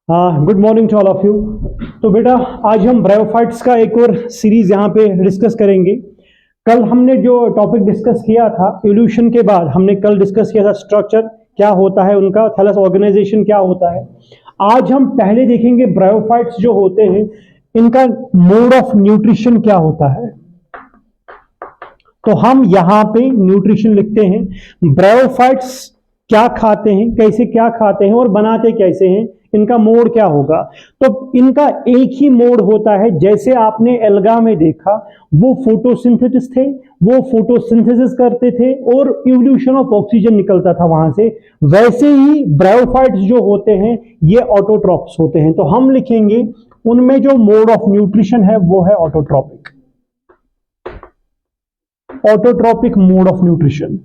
Good morning to all of you. तो बेटा आज हम ब्रायोफाइट्स का एक और सीरीज यहाँ पे डिस्कस करेंगे। कल हमने जो टॉपिक डिस्कस किया था इवोल्यूशन के बाद, हमने कल डिस्कस किया था स्ट्रक्चर क्या होता है उनका, थैलस ऑर्गेनाइजेशन क्या होता है। आज हम पहले देखेंगे ब्रायोफाइट्स जो होते हैं इनका मोड ऑफ न्यूट्रिशन क्या होता है। तो हम यहाँ पे न्यूट्रिशन लिखते हैं, ब्रायोफाइट्स क्या खाते हैं, कैसे क्या खाते हैं और बनाते कैसे हैं, इनका मोड क्या होगा। तो इनका एक ही मोड होता है, जैसे आपने एल्गा में देखा वो फोटोसिंथेसिस थे, वो फोटोसिंथेसिस करते थे और इवोल्यूशन ऑफ ऑक्सीजन निकलता था वहां से। वैसे ही ब्रायोफाइट्स जो होते हैं ये ऑटोट्रॉप्स होते हैं। तो हम लिखेंगे उनमें जो मोड ऑफ न्यूट्रिशन है वो है autotrophic, autotrophic mode of nutrition.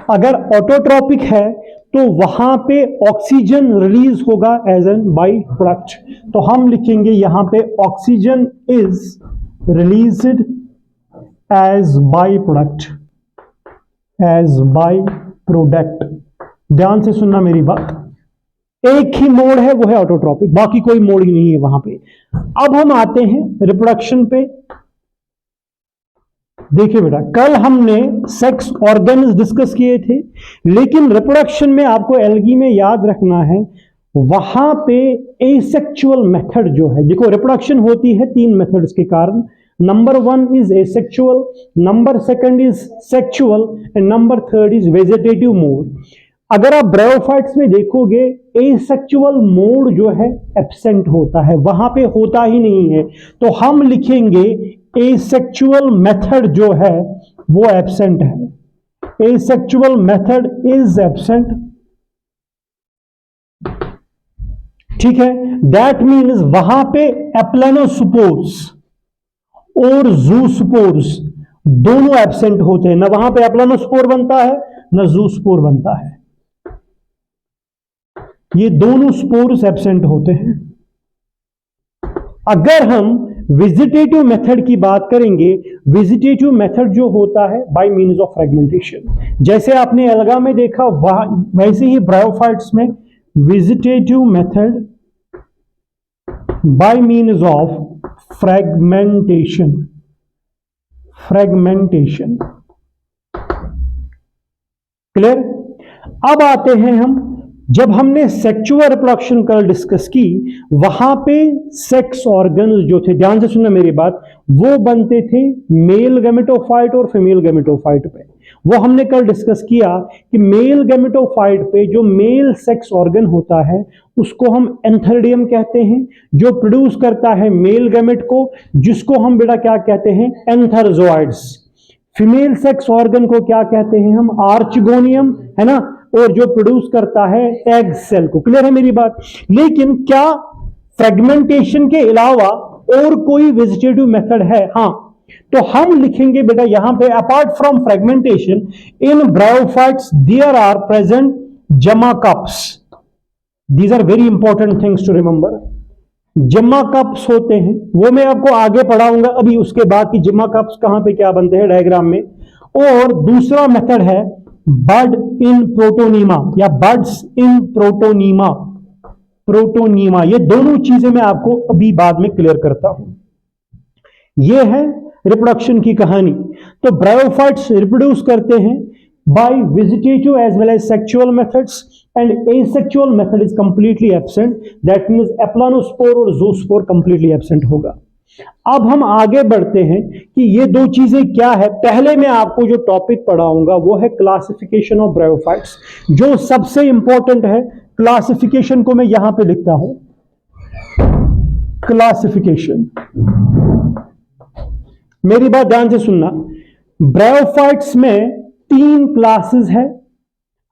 अगर ऑटोट्रॉपिक है तो वहां पे ऑक्सीजन रिलीज होगा एज एन बाई प्रोडक्ट। तो हम लिखेंगे यहां पे oxygen is released as by product, as by product. ध्यान से सुनना मेरी बात, एक ही मोड है वो है ऑटोट्रॉपिक, बाकी कोई मोड ही नहीं है वहां पे। अब हम आते हैं रिप्रोडक्शन पे। देखिए बेटा कल हमने सेक्स ऑर्गन्स डिस्कस किए थे, लेकिन रिप्रोडक्शन में आपको एल्गी में याद रखना है वहां पे एसेक्सुअल मेथड जो है। देखो रिप्रोडक्शन होती है तीन मेथड्स के कारण। Number 1 is asexual, number 2 is sexual and number 3 is vegetative mode. अगर आप ब्रायोफाइट्स में देखोगे एसेक्सुअल मोड जो है एब्सेंट होता है, वहां पे होता ही नहीं है। तो हम लिखेंगे एसेक्सुअल मेथड जो है वो एब्सेंट है, एसेक्सुअल मेथड इज एब्सेंट। ठीक है, दैट मीन्स वहां पे एप्लानोस्पोर्स और जूस्पोर्स दोनों एब्सेंट होते हैं। ना वहां पे एप्लानोस्पोर बनता है ना जूस्पोर बनता है, ये दोनों स्पोर्स एब्सेंट होते हैं। अगर हम वेजिटेटिव मेथड की बात करेंगे, वेजिटेटिव मेथड जो होता है बाय मीन्स ऑफ फ्रेगमेंटेशन। जैसे आपने एल्गा में देखा वैसे ही ब्रायोफाइट्स में vegetative method by means of fragmentation, fragmentation. Clear. अब आते हैं हम, जब हमने सेक्सुअल रिप्रोडक्शन कल डिस्कस की वहां पे सेक्स ऑर्गन्स जो थे, ध्यान से सुनना मेरी बात, वो बनते थे मेल गैमेटोफाइट और फीमेल गैमेटोफाइट पे। वो हमने कल डिस्कस किया कि मेल गैमेटोफाइट पे जो मेल सेक्स ऑर्गन होता है उसको हम एंथेरिडियम कहते हैं, जो प्रोड्यूस करता है मेल गैमेट को, जिसको हम बेटा क्या कहते हैं, एंथरजोइड्स। फीमेल सेक्स ऑर्गन को क्या कहते हैं हम, आर्चिगोनियम, है ना, और जो प्रोड्यूस करता है एग सेल को। क्लियर है मेरी बात। लेकिन क्या फ्रेगमेंटेशन के अलावा और कोई वेजिटेटिव मेथड है? हाँ, तो हम लिखेंगे बेटा यहां पे apart from fragmentation in bryophytes there are present gemma cups. These are very important things to remember. Gemma cups होते हैं, वो मैं आपको आगे पढ़ाऊंगा अभी उसके बाद कि जमा कप्स कहां पे क्या बनते हैं डायग्राम में। और दूसरा मेथड है बड इन प्रोटोनीमा या बड्स इन प्रोटोनीमा, प्रोटोनीमा। ये दोनों चीजें मैं आपको अभी बाद में क्लियर करता हूं। ये है रिप्रोडक्शन की कहानी। तो ब्रायोफाइट्स रिप्रोड्यूस करते हैं by vegetative as well as sexual methods, and asexual method is completely absent, that means एप्लानोस्पोर और ज़ूस्पोर completely absent होगा। अब हम आगे बढ़ते हैं कि ये दो चीजें क्या है। पहले मैं आपको जो टॉपिक पढ़ाऊंगा वो है क्लासिफिकेशन ऑफ ब्रायोफाइट्स, जो सबसे इंपॉर्टेंट है। क्लासिफिकेशन को मैं यहां पे लिखता हूं, क्लासिफिकेशन। मेरी बात ध्यान से सुनना, ब्रायोफाइट्स में 3 क्लासेस है।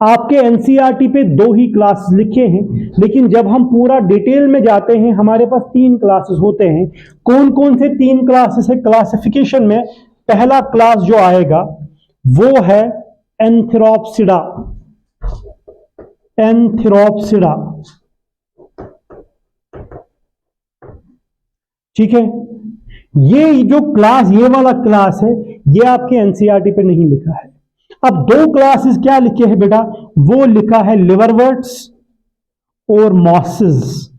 आपके एनसीईआरटी पे 2 ही क्लासेस लिखे हैं, लेकिन जब हम पूरा डिटेल में जाते हैं हमारे पास 3 क्लासेस होते हैं। कौन कौन से 3 क्लासेस है क्लासिफिकेशन में? पहला क्लास जो आएगा वो है एंथेरोप्सिडा, एंथेरोप्सिडा। ठीक है, ये जो क्लास, ये वाला क्लास है, ये आपके एनसीईआरटी पे नहीं लिखा है। अब दो क्लासेस क्या लिखे हैं बेटा, वो लिखा है लिवरवर्ट्स और मॉसेस।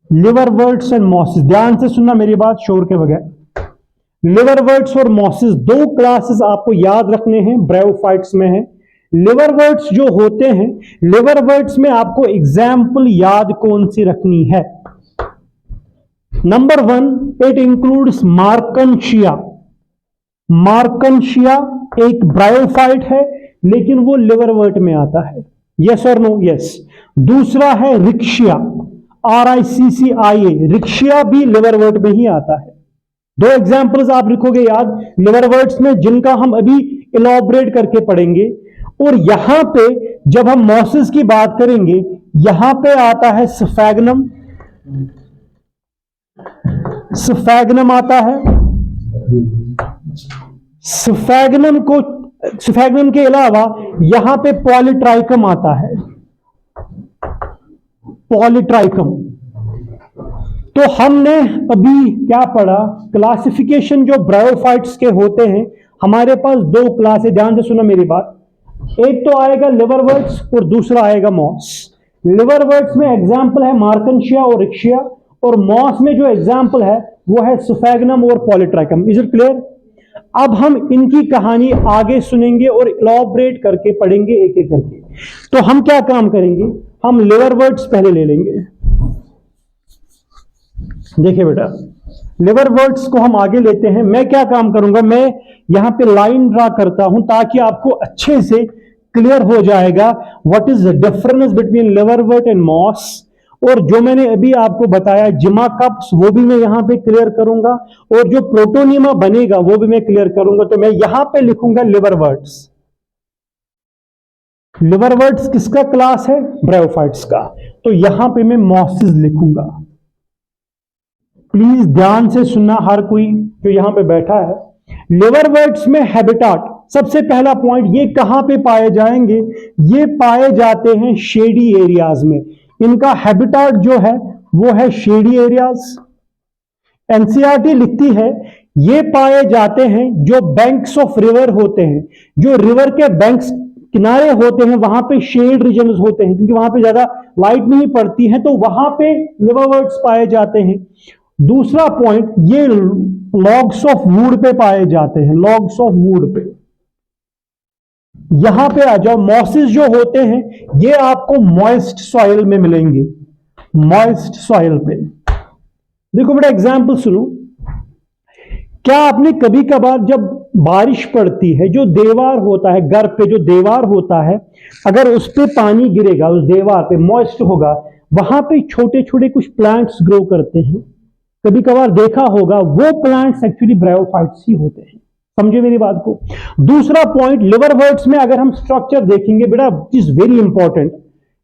लिवरवर्ट्स एंड मॉसेस, ध्यान से सुनना मेरी बात शोर के बगैर। लिवरवर्ट्स और मॉसेस दो क्लासेस आपको याद रखने हैं, ब्रायोफाइट्स में है। लिवरवर्ट्स जो होते हैं, लिवरवर्ट्स में आपको एग्जाम्पल याद कौन सी रखनी है। Number 1, it includes Marchantia. Marchantia एक ब्रायोफाइट है लेकिन वो लिवरवर्ट में आता है, यस और नो? यस। दूसरा है रिक्शिया, RICCIA, रिक्शिया भी लिवरवर्ट में ही आता है। दो एग्जाम्पल्स आप लिखोगे याद लिवरवर्ट्स में, जिनका हम अभी इलॉबरेट करके पढ़ेंगे। और यहां पे जब हम मॉसेस की बात करेंगे, यहां पे आता है स्फैग्नम, स्फैग्नम आता है। स्फैग्नम के अलावा यहां पे पॉलीट्राइकम आता है, पॉलीट्राइकम। तो हमने अभी क्या पढ़ा, क्लासिफिकेशन जो ब्रायोफाइट्स के होते हैं, हमारे पास दो क्लास है, ध्यान से सुना मेरी बात। एक तो आएगा लिवरवर्ट्स और दूसरा आएगा मॉस। लिवरवर्ट्स में एग्जाम्पल है मार्कनशिया और रिक्शिया, और मॉस में जो एग्जाम्पल है वो है स्फैग्नम और पॉलीट्राइकम। Is it clear? अब हम इनकी कहानी आगे सुनेंगे और इलॉबरेट करके पढ़ेंगे एक एक करके। तो हम क्या काम करेंगे, हम लिवरवर्ट्स पहले ले लेंगे। देखिए बेटा, लिवरवर्ट्स को हम आगे लेते हैं। मैं क्या काम करूंगा, मैं यहां पे लाइन ड्रा करता हूं ताकि आपको अच्छे से क्लियर हो जाएगा what is the difference between liverwort and moss. और जो मैंने अभी आपको बताया जिमा कप्स, वो भी मैं यहां पे क्लियर करूंगा, और जो प्रोटोनिमा बनेगा वो भी मैं क्लियर करूंगा। तो मैं यहां पे लिखूंगा लिवरवर्ट्स। लिवरवर्ट्स किसका क्लास है? ब्रायोफाइट्स का। तो यहां पे मैं मॉसेस लिखूंगा। प्लीज ध्यान से सुनना हर कोई जो यहां पे बैठा है। लिवरवर्ट्स में हैबिटाट, सबसे पहला पॉइंट, ये कहां पे पाए जाएंगे? ये पाए जाते हैं शेडी एरियाज में। इनका हैबिटाट जो है वो है शेडी एरियाज। एनसीईआरटी लिखती है ये पाए जाते हैं जो बैंक्स ऑफ रिवर होते हैं, जो रिवर के बैंक्स किनारे होते हैं, वहां पे शेड रीजन होते हैं, क्योंकि वहां पे ज्यादा लाइट नहीं पड़ती है, तो वहां पे लिवरवर्ट्स पाए जाते हैं। दूसरा पॉइंट, ये लॉग्स ऑफ वुड पे पाए जाते हैं, लॉग्स ऑफ वुड पे। यहां पे आ जाओ, मॉसेस जो होते हैं ये आपको मॉइस्ट सॉइल में मिलेंगे, मॉइस्ट सॉइल पे। देखो बेटा एग्जांपल सुनो, क्या आपने कभी कभार जब बारिश पड़ती है, जो दीवार होता है, घर पे जो दीवार होता है, अगर उस पे पानी गिरेगा, उस दीवार पे मॉइस्ट होगा, वहां पे छोटे छोटे कुछ प्लांट्स ग्रो करते हैं, कभी कभार देखा होगा, वो प्लांट्स एक्चुअली ब्रायोफाइट्स ही होते हैं। समझे मेरी बात को? दूसरा पॉइंट, लिवरवर्ट्स में अगर हम स्ट्रक्चर देखेंगे बेटा, इज वेरी इंपॉर्टेंट।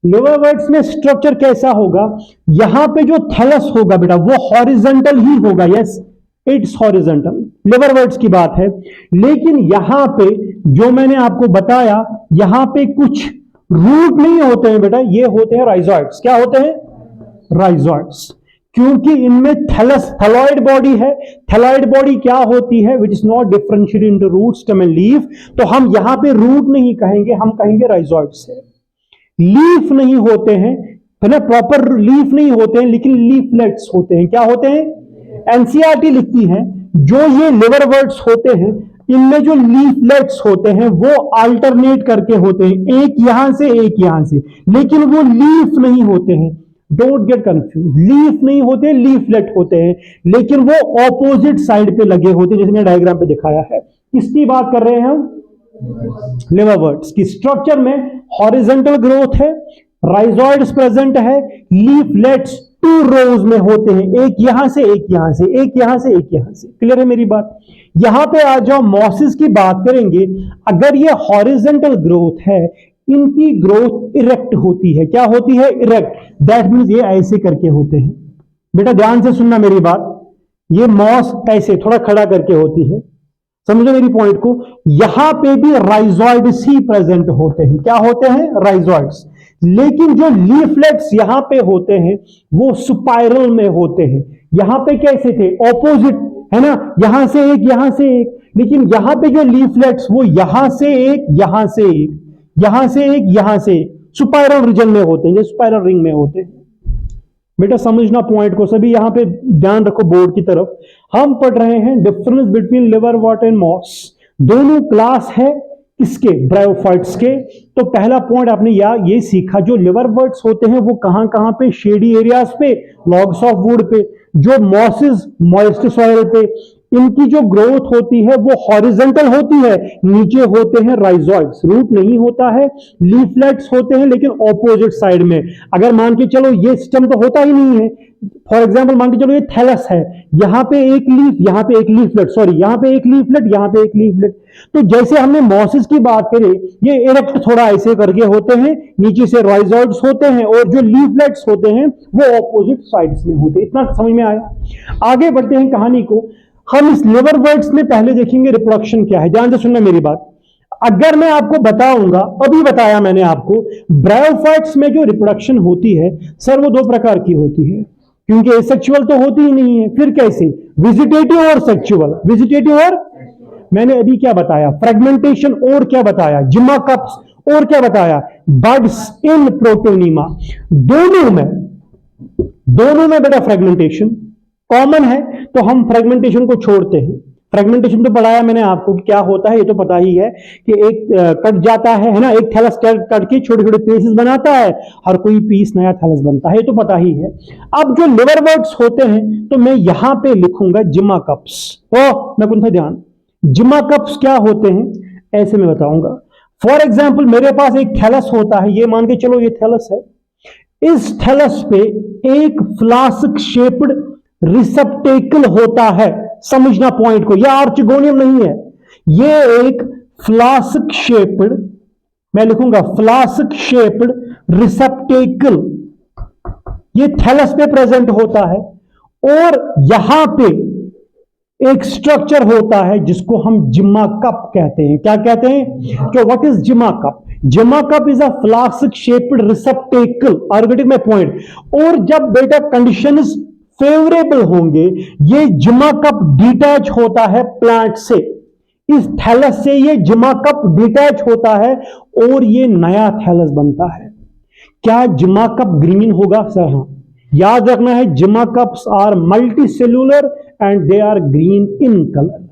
लिवरवर्ट्स में स्ट्रक्चर कैसा होगा, यहां पे जो थैलस होगा बेटा वो हॉरिजॉन्टल ही होगा, यस इट्स हॉरिजॉन्टल, लिवरवर्ट्स की बात है। लेकिन यहां पे जो मैंने आपको बताया, यहां पे कुछ रूट नहीं होते हैं बेटा, ये होते हैं राइजॉइड्स। क्या होते हैं? राइजॉइड्स। क्योंकि इनमें थैलॉइड बॉडी है। थैलॉइड बॉडी क्या होती है? Which is not differentiated into root, stem and leaf. तो हम यहां पे रूट नहीं कहेंगे, हम कहेंगे राइजॉइड्स है। लीफ नहीं होते हैं, है ना, प्रॉपर लीफ नहीं होते हैं, लेकिन लीफलेट्स होते हैं। क्या होते हैं? एनसीईआरटी लिखती है जो ये लिवरवर्ट्स होते हैं, इनमें जो लीफलेट्स होते हैं वो अल्टरनेट करके होते हैं, एक यहां से एक यहां से, लेकिन वो लीफ नहीं होते हैं। डोंट गेट कंफ्यूज, लीफ नहीं होते, लीफलेट होते हैं, लेकिन वो ऑपोजिट साइड पे लगे होते हैं, जैसे मैंने डायग्राम पे दिखाया है। किसकी बात कर रहे हैं हम? लिवरवर्ट्स की। स्ट्रक्चर में हॉरिजॉन्टल ग्रोथ है, राइजॉइड्स प्रेजेंट है, लीफलेट्स 2 रोज में होते हैं, एक यहां से एक यहां से, एक यहां से एक यहां से। क्लियर है मेरी बात? यहां पे आ जाओ, मॉसेस की बात करेंगे। अगर ये हॉरिजॉन्टल ग्रोथ है, इनकी ग्रोथ इरेक्ट होती है। क्या होती है? इरेक्ट। दैट मींस ये ऐसे करके होते हैं। बेटा ध्यान से सुनना मेरी बात, ये मॉस ऐसे थोड़ा खड़ा करके होती है, समझो मेरी पॉइंट को। यहां पे भी राइजॉइड्स ही प्रेजेंट होते हैं। क्या होते हैं? राइजॉइड्स। लेकिन जो लीफलेट्स यहां पे होते हैं वो स्पाइरल में होते हैं। यहां पे कैसे थे? ऑपोजिट, है ना, यहां से एक यहां से एक। लेकिन यहां पे जो लीफलेट्स वो यहां से एक, यहां से एक, यहां से एक, यहां से सुपायरल रीजन में होते हैं, जैसे सुपायरल रिंग में होते हैं। बेटा समझना पॉइंट को, सभी यहां पे ध्यान रखो बोर्ड की तरफ। हम पढ़ रहे हैं difference between liverwort and moss. दोनों क्लास है किसके? ब्रायोफाइट्स के। तो पहला पॉइंट आपने ये सीखा, जो लिवरवर्ट्स होते हैं वो कहां कहां पे? शेडी एरियाज पे, लॉग्स ऑफ वुड पे। जो मॉसेस मॉइस्ट सॉइल पे। इनकी जो ग्रोथ होती है वो हॉरिजॉन्टल होती है, नीचे होते हैं राइजोइड्स, रूट नहीं होता है। लीफलेट्स होते हैं लेकिन ऑपोजिट साइड में। अगर मान के चलो ये सिस्टम तो होता ही नहीं है, फॉर एग्जाम्पल मान के चलो ये थैलस है, यहां पे एक लीफ, यहां पे एक लीफलेट, सॉरी यहां पे एक लीफलेट, यहां पे एक लीफलेट। तो जैसे हमने मॉसेस की बात करें, ये इरेक्ट थोड़ा ऐसे करके होते हैं, नीचे से राइजोइड्स होते हैं, और जो लीफलेट्स होते हैं वो ऑपोजिट साइड्स में होते हैं। इतना समझ में आया? आगे बढ़ते हैं कहानी को। हम इस लिवरवर्ट्स में पहले देखेंगे रिप्रोडक्शन क्या है। ध्यान से सुनना मेरी बात। अगर मैं आपको बताऊंगा, अभी बताया मैंने आपको, ब्रायोफाइट्स में जो रिप्रोडक्शन होती है सर वो दो प्रकार की होती है, क्योंकि एसेक्सुअल तो होती ही नहीं है, फिर कैसे? विजिटेटिव और सेक्सुअल। विजिटेटिव और, मैंने अभी क्या बताया? फ्रेगमेंटेशन, और क्या बताया? जिमा कप्स, और क्या बताया? बड्स इन प्रोटोनीमा। दोनों में बेटा फ्रेगमेंटेशन कॉमन है, तो हम फ्रेगमेंटेशन को छोड़ते हैं। फ्रेगमेंटेशन तो पढ़ाया मैंने आपको कि क्या होता है, ये तो पता ही है कि एक कट जाता है ना, एक थैलस कट के छोटे छोटे पीसेस बनाता है, हर कोई पीस नया थैलस बनता है, ये तो पता ही है। अब जो लिवरवर्ट्स होते हैं तो मैं यहां पे लिखूंगा जिमा कप्स। मैं कौन था ध्यान, जिमा कप्स क्या होते हैं ऐसे मैं बताऊंगा। फॉर एग्जाम्पल मेरे पास एक थैलस होता है, ये मान के चलो ये थैलस है, इस थैलस पे एक फ्लास्क शेप्ड रिसेप्टेकल होता है। समझना पॉइंट को, यह आर्चिगोनियम नहीं है, यह एक फ्लास्क शेप्ड, मैं लिखूंगा फ्लास्क शेप्ड रिसेप्टेकल, ये थैलस पे प्रेजेंट होता है। और यहां पे एक स्ट्रक्चर होता है जिसको हम जिमा कप कहते हैं। क्या कहते हैं? तो what is gemma cup? Gemma cup is a flask shaped receptacle. Are you getting my point? और जब बेटा कंडीशंस फेवरेबल होंगे, ये जिमा कप डिटैच होता है प्लांट से, इस थैलस से ये जिमा कप डिटैच होता है और ये नया थैलस बनता है। क्या जिमा कप ग्रीन होगा? सर हाँ, याद रखना है gemma cups are multi cellular and they are green in colour.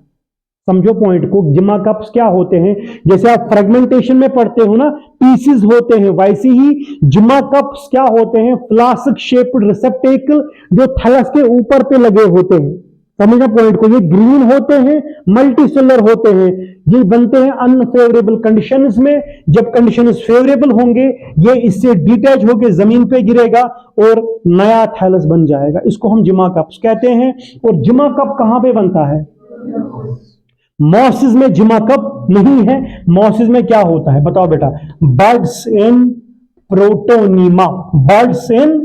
समझो पॉइंट को। जिमा कप्स क्या होते हैं? जैसे आप फ्रेगमेंटेशन में पढ़ते हो ना, पीसेस होते हैं, वैसे ही जिमा कप्स क्या होते हैं? फ्लास्क शेप्ड रिसेप्टेकल जो थैलस के ऊपर पे लगे होते हैं। समझना पॉइंट को। ये ग्रीन होते हैं, मल्टी सेलुलर होते हैं, ये बनते हैं अनफेवरेबल कंडीशंस में। जब कंडीशंस फेवरेबल होंगे, ये इससे डिटैच होकर जमीन पे गिरेगा और नया थैलस बन जाएगा। इसको हम जिमा कप्स कहते हैं। और जिमा कप कहां पे बनता है? मॉसिस में जिमा कप नहीं है। मॉसिस में क्या होता है बताओ बेटा? बड्स इन प्रोटोनीमा। बड्स इन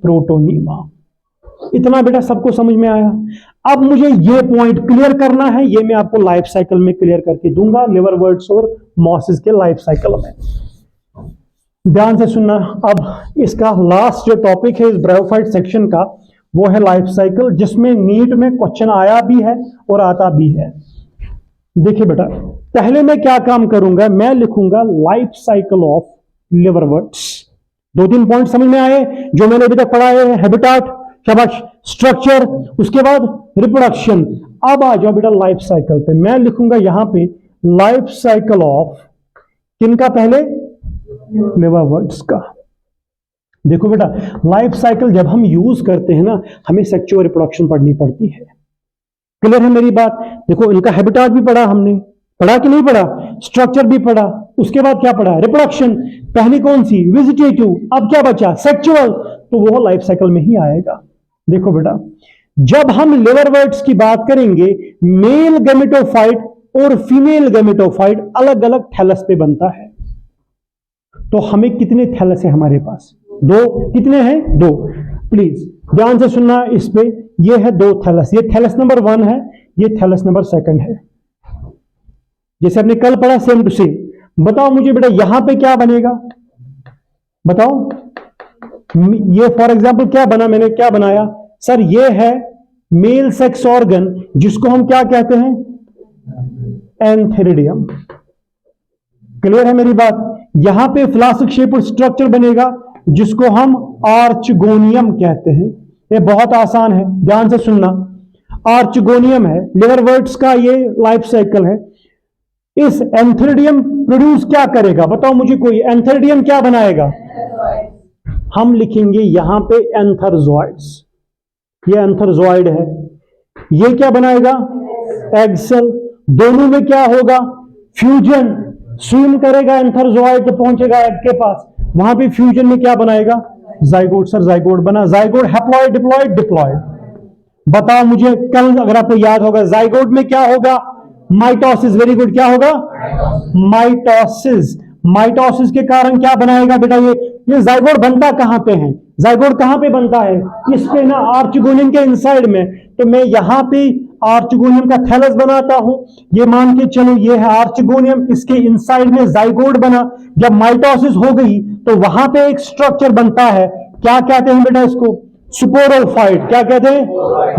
प्रोटोनीमा। इतना बेटा सबको समझ में आया? अब मुझे ये पॉइंट क्लियर करना है, ये मैं आपको लाइफ साइकिल में क्लियर करके दूंगा, लिवरवर्ट्स और मॉसिस के लाइफ साइकिल में। ध्यान से सुनना। अब इसका लास्ट जो टॉपिक है इस ब्रायोफाइट सेक्शन का, वो है लाइफ साइकिल, जिसमें नीट में क्वेश्चन आया भी है और आता भी है। देखिए बेटा, पहले मैं क्या काम करूंगा, मैं लिखूंगा लाइफ साइकिल ऑफ लिवरवर्ट्स। दो तीन पॉइंट समझ में आए जो मैंने अभी तक पढ़ाए हैं? हैबिटाट, शाबाश, स्ट्रक्चर, उसके बाद रिप्रोडक्शन। अब आ जाओ बेटा लाइफ साइकिल पे। मैं लिखूंगा यहां पे लाइफ साइकिल ऑफ किनका? पहले लिवरवर्ट्स का। देखो बेटा, लाइफ साइकिल जब हम यूज करते हैं ना, हमें सेक्सुअल रिप्रोडक्शन पढ़नी पड़ती है। क्लियर है मेरी बात? देखो, इनका हैबिटाट भी पढ़ा हमने, पढ़ा कि नहीं पढ़ा? स्ट्रक्चर भी पढ़ा, उसके बाद क्या पढ़ा? रिप्रोडक्शन। पहली कौन सी? विजिटेटिव। अब क्या बचा? सेक्सुअल। तो वो लाइफ साइकिल में ही आएगा। देखो बेटा, जब हम लिवरवर्ट्स की बात करेंगे, मेल गैमेटोफाइट और फीमेल गैमेटोफाइट अलग अलग थैलस पे बनता है। तो हमें कितने थैलस है हमारे पास? दो। कितने हैं? दो। प्लीज ध्यान से सुनना इस पे। ये है दो थैलस, ये थैलस नंबर 1 है, ये थैलस नंबर 2 है। जैसे हमने कल पढ़ा सेम टू सेम। बताओ मुझे बेटा यहां पे क्या बनेगा? बताओ। ये फॉर एग्जांपल क्या बना? मैंने क्या बनाया? सर ये है मेल सेक्स ऑर्गन, जिसको हम क्या कहते हैं? एंथेरिडियम। क्लियर है मेरी बात? यहां पे फ्लास्क शेप स्ट्रक्चर बनेगा जिसको हम आर्चगोनियम कहते हैं। ये बहुत आसान है, ध्यान से सुनना। आर्चगोनियम है, लिवरवर्ट्स का ये लाइफ साइकिल है। इस एंथेरिडियम प्रोड्यूस क्या करेगा? बताओ मुझे कोई, एंथेरिडियम क्या बनाएगा? हम लिखेंगे यहां पे एंथरजॉइड्स। ये एंथरजॉइड है। ये क्या बनाएगा? Egg cell. दोनों में क्या होगा? फ्यूजन। स्विम करेगा एंथरजॉइड तो पहुंचेगा एग के पास, वहां पे फ्यूजन में क्या बनाएगा? जाइगोट। सर जाइगोट बना, जाइगोट हैप्लॉइड डिप्लॉइड डिप्लॉइड। बताओ मुझे, कल अगर आपको याद होगा जाइगोट में क्या होगा? माइटोसिस। वेरी गुड, क्या होगा? माइटोसिस। माइटोसिस के कारण क्या बनाएगा बेटा? ये जाइगोट बनता कहां पे है? जाइगोट कहां पे बनता है? इस पे ना, आर्चगोनियम के इनसाइड में। तो मैं यहां पे आर्चगोनियम का थैलस बनाता हूं। ये मान के चलो ये है आर्चगोनियम, इसके इनसाइड में जाइगोट बना। जब माइटोसिस हो गई तो वहां पे एक स्ट्रक्चर बनता है, क्या कहते हैं बेटा इसको? स्पोरोफाइट। क्या कहते हैं?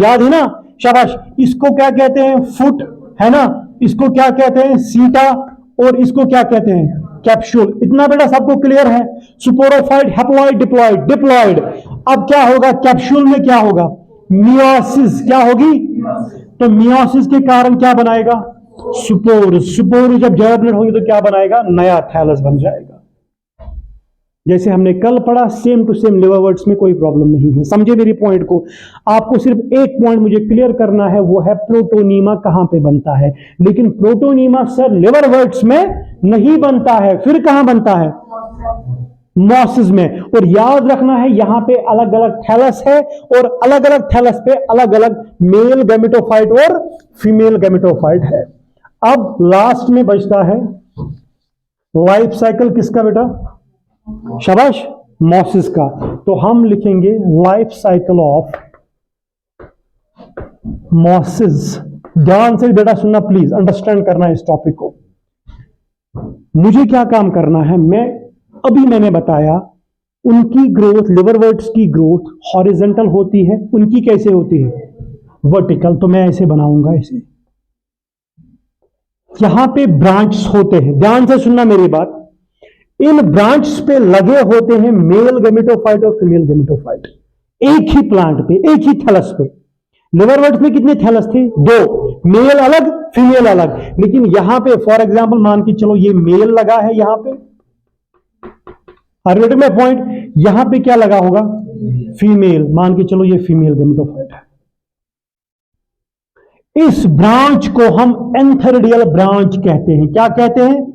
याद है ना? शाबाश। इसको क्या कहते हैं? फुट, है ना? इसको क्या कहते हैं? सीटा। और इसको क्या कहते हैं? कैप्सूल। इतना बेटा सबको क्लियर है? Sporophyte, haploid diploid diploid. अब क्या होगा? कैप्सूल में क्या होगा? मियोसिस। क्या होगी? तो मियोसिस के कारण क्या बनाएगा? स्पोर। स्पोर जब जर्मिनेट होगी तो क्या बनाएगा? नया थैलस बन जाएगा। जैसे हमने कल पढ़ा, सेम टू सेम लिवरवर्ट्स में कोई प्रॉब्लम नहीं है। समझे मेरी पॉइंट को? आपको सिर्फ एक पॉइंट मुझे क्लियर करना है, वो है प्रोटोनीमा कहां पे बनता है। लेकिन प्रोटोनीमा सर लिवरवर्ट्स में नहीं बनता है, फिर कहां बनता है? मॉसिस में। और याद रखना है यहां पे अलग अलग थैलस है, और अलग अलग थैलस पे अलग अलग मेल गैमेटोफाइट और फीमेल गैमेटोफाइट है। अब लास्ट में बचता है लाइफ साइकिल किसका बेटा? शाबाश, मॉसिस का। तो हम लिखेंगे लाइफ साइकिल ऑफ मॉसिस। ध्यान से बेटा सुनना प्लीज, अंडरस्टैंड करना इस टॉपिक को। मुझे क्या काम करना है? मैंने बताया उनकी ग्रोथ, लिवरवर्ट्स की ग्रोथ हॉरिजॉन्टल होती है, उनकी कैसे होती है? वर्टिकल। तो मैं ऐसे बनाऊंगा, ऐसे। यहां पे ब्रांच होते हैं, ध्यान से सुनना मेरी बात। इन ब्रांच पे लगे होते हैं मेल गैमेटोफाइट और फीमेल गैमेटोफाइट, एक ही प्लांट पे, एक ही थैलस पे। लिवरवर्ट्स में कितने थैलस थे? 2, मेल अलग फीमेल अलग। लेकिन यहां पे फॉर एग्जांपल मान के चलो ये मेल लगा है, यहां पे आर में पॉइंट, यहां पे क्या लगा होगा? फीमेल। मान के चलो ये फीमेल गैमेटोफाइट है। इस ब्रांच को हम एंथेरिडियल ब्रांच कहते हैं। क्या कहते हैं?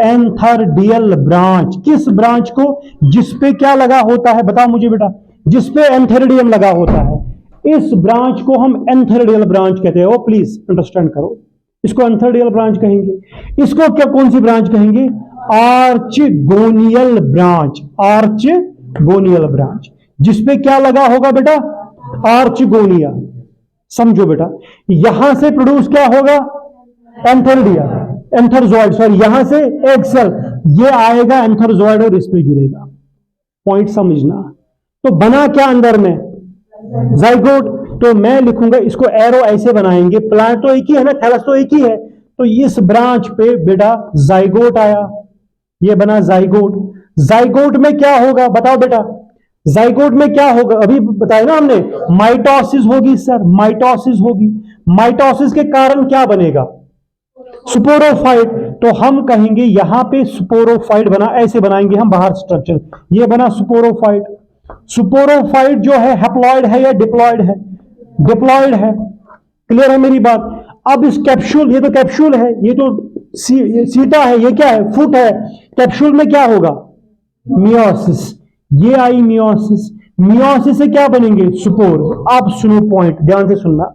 Antheridial branch. किस ब्रांच को? जिसपे क्या लगा होता है? बताओ मुझे बेटा, जिसपे एंथेरिडियम लगा होता है, इस ब्रांच को हम एंथेरिडियल ब्रांच कहते हैं। ओ प्लीज अंडरस्टैंड करो, इसको एंथेरिडियल ब्रांच कहेंगे। इसको क्या, कौन सी ब्रांच कहेंगे? आर्चगोनियल ब्रांच। आर्चगोनियल ब्रांच, जिसपे क्या लगा होगा बेटा? आर्चगोनिया। समझो बेटा, यहां से प्रोड्यूस क्या होगा? एंथरजॉइड, सॉरी, यहां से एग सेल, ये आएगा एंथरजॉइड और इस पे गिरेगा। पॉइंट समझना। तो बना क्या अंदर में? जाइगोट। तो मैं लिखूंगा इसको, एरो ऐसे बनाएंगे, प्लांट तो एक ही है ना, थैलस तो एक ही है। तो इस ब्रांच पे बेटा जाइगोट आया, ये बना जाइगोट। जाइगोट में क्या होगा? बताओ बेटा, जाइगोट में क्या होगा? अभी बताया ना हमने, माइटोसिस होगी सर, माइटोसिस होगी। माइटोसिस के कारण क्या बनेगा? स्पोरोफाइट। तो हम कहेंगे यहां पे स्पोरोफाइट बना, ऐसे बनाएंगे हम बाहर स्ट्रक्चर, ये बना स्पोरोफाइट। स्पोरोफाइट जो है हैप्लॉइड है या डिप्लॉइड है? डिप्लॉइड है। क्लियर है मेरी बात? अब इस कैप्सूल, ये तो कैप्सूल है, ये तो सीटा है, ये क्या है? फुट है। कैप्सूल में क्या होगा? मियोसिस। ये आई मियोसिस। मियोसिस से क्या बनेंगे? स्पोर। अब सुनो पॉइंट, ध्यान से सुनना।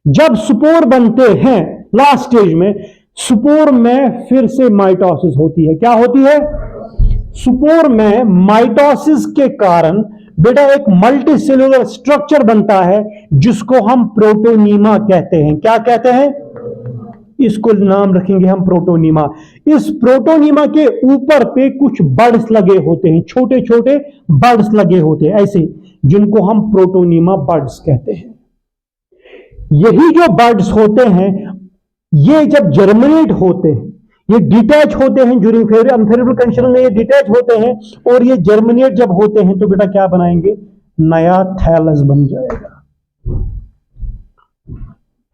जब स्पोर बनते हैं लास्ट स्टेज में, स्पोर में फिर से माइटोसिस होती है। क्या होती है? स्पोर में माइटोसिस के कारण बेटा एक मल्टीसेलुलर स्ट्रक्चर बनता है जिसको हम प्रोटोनीमा कहते हैं। क्या कहते हैं? इसको नाम रखेंगे हम प्रोटोनीमा। इस प्रोटोनीमा के ऊपर पे कुछ बड्स लगे होते हैं, छोटे छोटे बड्स लगे होते हैं ऐसे, जिनको हम प्रोटोनीमा बड्स कहते हैं। यही जो बड्स होते हैं, ये जब जर्मिनेट होते हैं, ये डिटैच होते हैं ड्यूरिंग अनफेवरेबल कंडीशन में, ये डिटैच होते हैं और ये जर्मिनेट जब होते हैं तो बेटा क्या बनाएंगे, नया थैलस बन जाएगा।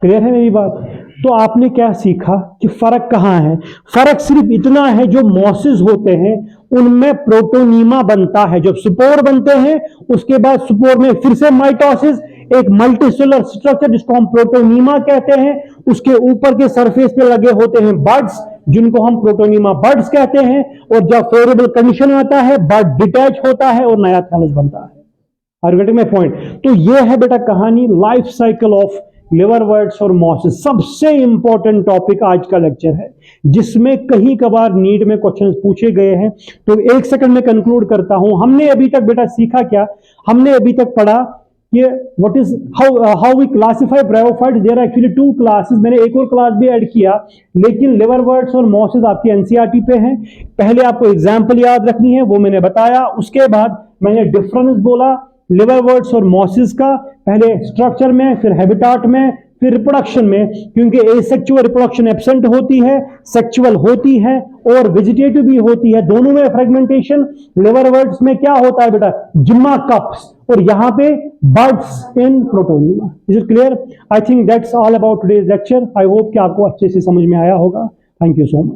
क्लियर है मेरी बात? तो आपने क्या सीखा कि फर्क कहां है? फर्क सिर्फ इतना है, जो मॉसेस होते हैं उनमें प्रोटोनीमा बनता है, जब स्पोर बनते हैं उसके बाद स्पोर में फिर से माइटोसिस, एक मल्टीसेलुलर स्ट्रक्चर जिसको हम प्रोटोनीमा कहते हैं, उसके ऊपर के सरफेस पे लगे होते हैं बड्स जिनको हम प्रोटोनीमा बड्स कहते हैं, और जब फेवरेबल कंडीशन आता है बड डिटैच होता है और नया थैलस बनता है। Are you getting my point? तो यह है बेटा कहानी लाइफ साइकिल ऑफ लिवरवर्ट्स और मॉसेस। सबसे इंपॉर्टेंट टॉपिक आज का लेक्चर है, जिसमें कहीं कभार नीड में क्वेश्चंस पूछे गए हैं। तो एक सेकंड में कंक्लूड करता हूं। हमने अभी तक बेटा सीखा क्या? हमने अभी तक पढ़ा कि what is how we classify bryophytes. There are actually 2 classes, मैंने एक और क्लास भी ऐड किया, लेकिन लिवरवर्ट्स और मॉसेस आपकी एनसीईआरटी पे हैं। पहले आपको एग्जाम्पल याद रखनी है, वो मैंने बताया। उसके बाद मैंने डिफरेंस बोला लिवरवर्ट्स और मॉसेस का, पहले स्ट्रक्चर में, फिर हैबिटाट में, फिर रिप्रोडक्शन में, क्योंकि एसेक्सुअल रिप्रोडक्शन एब्सेंट होती है, सेक्सुअल होती है और वेजिटेटिव भी होती है, दोनों में फ्रेगमेंटेशन। लिवरवर्ट्स में क्या होता है बेटा, जिम्मा कप्स, और यहां पे birds in protonema. Is it clear? I think that's all about today's lecture. I hope कि आपको अच्छे से समझ में आया होगा। Thank you so much.